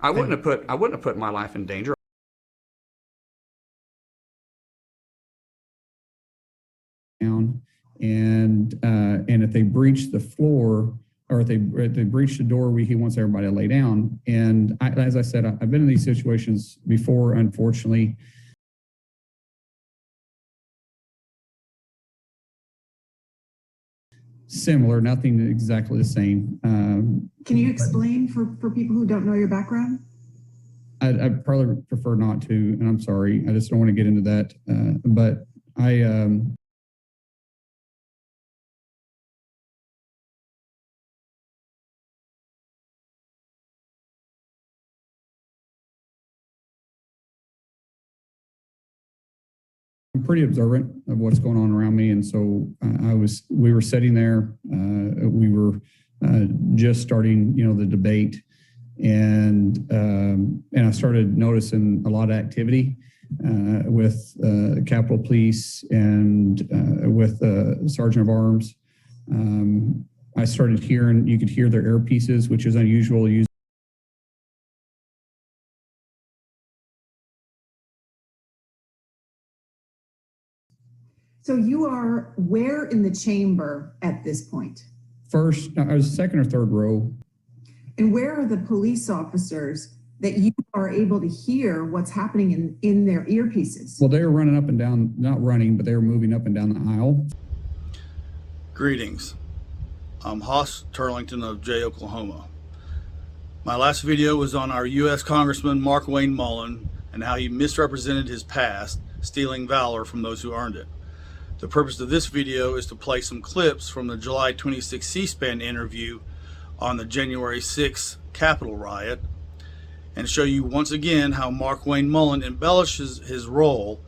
I wouldn't have put my life in danger. Down, and if they breach the floor, or if they breach the door, he wants everybody to lay down. And as I said, I've been in these situations before, unfortunately. Similar, nothing exactly the same. Can you explain for people who don't know your background? I'd probably prefer not to, and I'm sorry. I just don't want to get into that. But I'm pretty observant of what's going on around me, and so we were sitting there. We were just starting, the debate, and I started noticing a lot of activity with Capitol Police and with Sergeant of Arms. I started hearing, you could hear their earpieces, which is unusual. So you are where in the chamber at this point? First, I was second or third row. And where are the police officers that you are able to hear what's happening in their earpieces? Well, they were running up and down, not running, but they were moving up and down the aisle. Greetings. I'm Hoss Turlington of Jay, Oklahoma. My last video was on our U.S. Congressman Markwayne Mullin and how he misrepresented his past, stealing valor from those who earned it. The purpose of this video is to play some clips from the July 26 C-SPAN interview on the January 6th Capitol riot and show you once again how Markwayne Mullin embellishes his role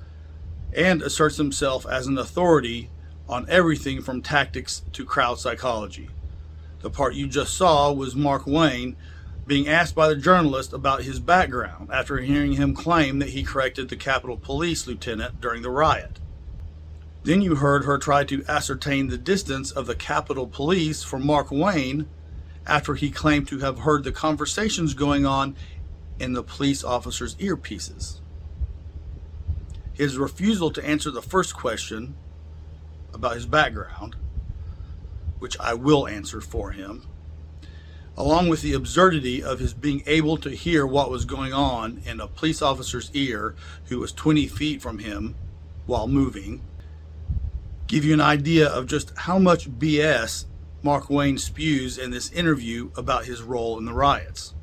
and asserts himself as an authority on everything from tactics to crowd psychology. The part you just saw was Markwayne being asked by the journalist about his background after hearing him claim that he corrected the Capitol Police lieutenant during the riot. Then you heard her try to ascertain the distance of the Capitol Police from Markwayne after he claimed to have heard the conversations going on in the police officer's earpieces. His refusal to answer the first question about his background, which I will answer for him, along with the absurdity of his being able to hear what was going on in a police officer's ear who was 20 feet from him while moving, give you an idea of just how much BS Markwayne spews in this interview about his role in the riots.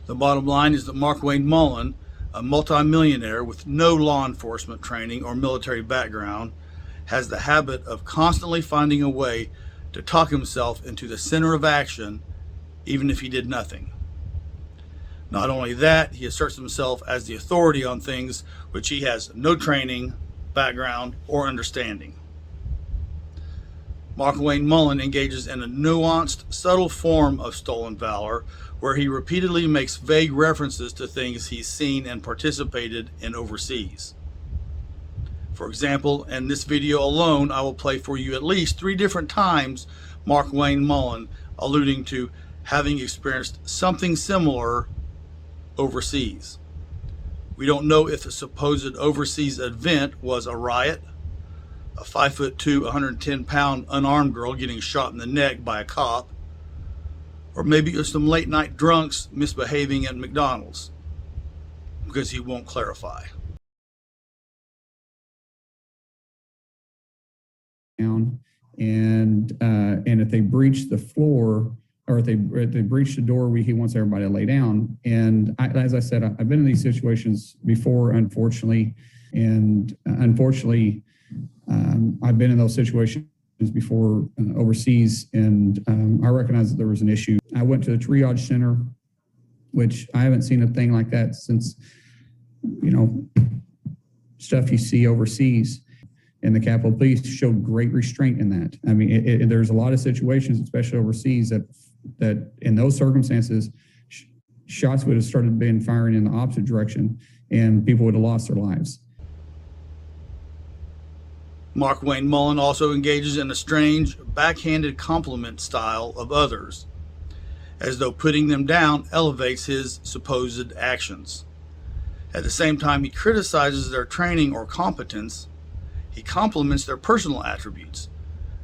The bottom line is that Markwayne Mullin, a multimillionaire with no law enforcement training or military background, has the habit of constantly finding a way to talk himself into the center of action, even if he did nothing. Not only that, he asserts himself as the authority on things which he has no training, background, or understanding. Markwayne Mullin engages in a nuanced, subtle form of stolen valor where he repeatedly makes vague references to things he's seen and participated in overseas. For example, in this video alone, I will play for you at least 3 different times Markwayne Mullin alluding to having experienced something similar overseas. We don't know if the supposed overseas event was a riot, a 5'2", 110-pound unarmed girl getting shot in the neck by a cop, or maybe it was some late night drunks misbehaving at McDonald's, because he won't clarify. And if they breach the floor, or if they breach the door, he wants everybody to lay down. And as I said, I've been in these situations before, unfortunately, and I've been in those situations before overseas, and I recognize that there was an issue. I went to the triage center, which I haven't seen a thing like that since, stuff you see overseas. And the Capitol Police showed great restraint in that. I mean, there's a lot of situations, especially overseas, that in those circumstances, shots would have started being firing in the opposite direction, and people would have lost their lives. Markwayne Mullin also engages in a strange, backhanded compliment style of others. as though putting them down elevates his supposed actions. At the same time he criticizes their training or competence, he compliments their personal attributes,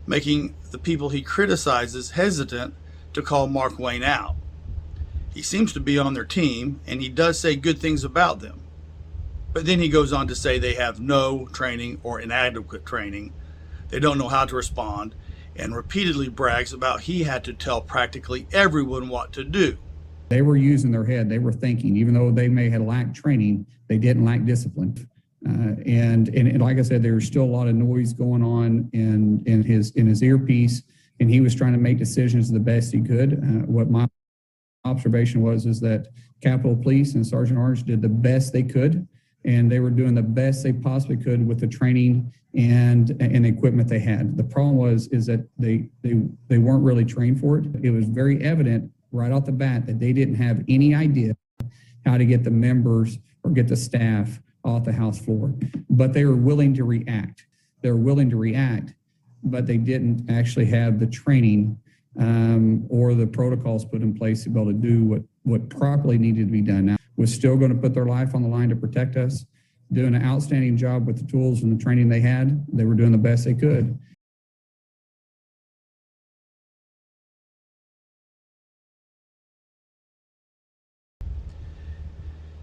making the people he criticizes hesitant to call Markwayne out. He seems to be on their team, and he does say good things about them. But then he goes on to say they have no training or inadequate training, they don't know how to respond, and repeatedly brags about he had to tell practically everyone what to do. They were using their head. They were thinking, even though they may have lacked training, they didn't lack discipline. And like I said, there was still a lot of noise going on in his earpiece, and he was trying to make decisions the best he could. What my observation is that Capitol Police and Sergeant Orange did the best they could, and they were doing the best they possibly could with the training and equipment they had. The problem is that they weren't really trained for it. It was very evident right off the bat that they didn't have any idea how to get the members or get the staff off the House floor, but they were willing to react. They were willing to react, but they didn't actually have the training or the protocols put in place to be able to do what properly needed to be done. Now, was still going to put their life on the line to protect us, doing an outstanding job with the tools and the training they had. They were doing the best they could.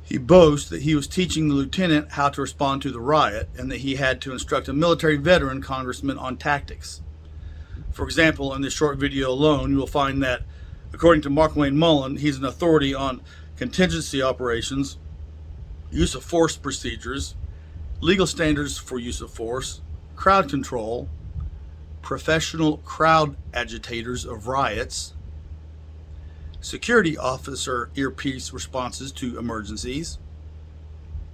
He boasts that he was teaching the lieutenant how to respond to the riot and that he had to instruct a military veteran congressman on tactics. For example, in this short video alone, you will find that, according to Markwayne Mullin, he's an authority on contingency operations, use of force procedures, legal standards for use of force, crowd control, professional crowd agitators of riots, security officer earpiece responses to emergencies,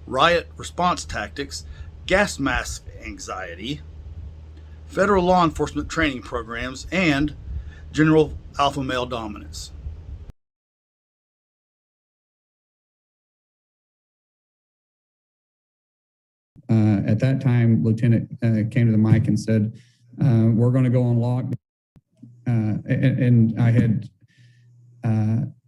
riot response tactics, gas mask anxiety, federal law enforcement training programs, and general alpha male dominance. At that time, Lieutenant came to the mic and said, we're going to go on lockdown. And I had,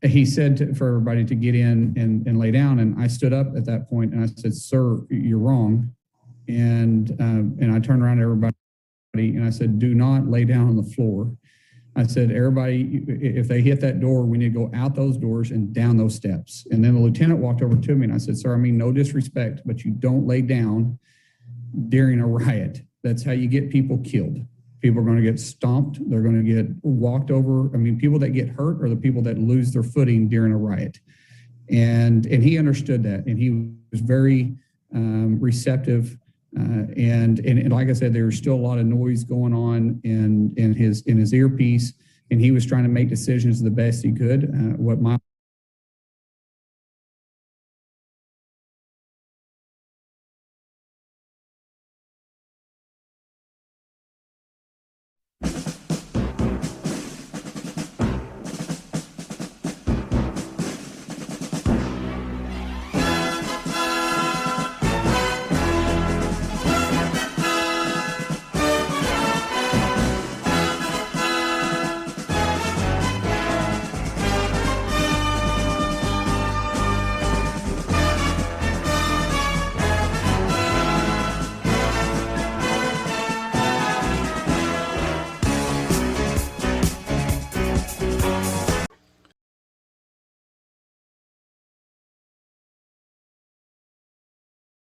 he said for everybody to get in and lay down. And I stood up at that point and I said, sir, you're wrong. And I turned around to everybody and I said, do not lay down on the floor. I said, everybody, if they hit that door, we need to go out those doors and down those steps. And then the lieutenant walked over to me and I said, sir, I mean, no disrespect, but you don't lay down during a riot. That's how you get people killed. People are going to get stomped. They're going to get walked over. I mean, people that get hurt are the people that lose their footing during a riot. And he understood that. And he was very receptive. And like I said, there was still a lot of noise going on in his earpiece, and he was trying to make decisions the best he could. What my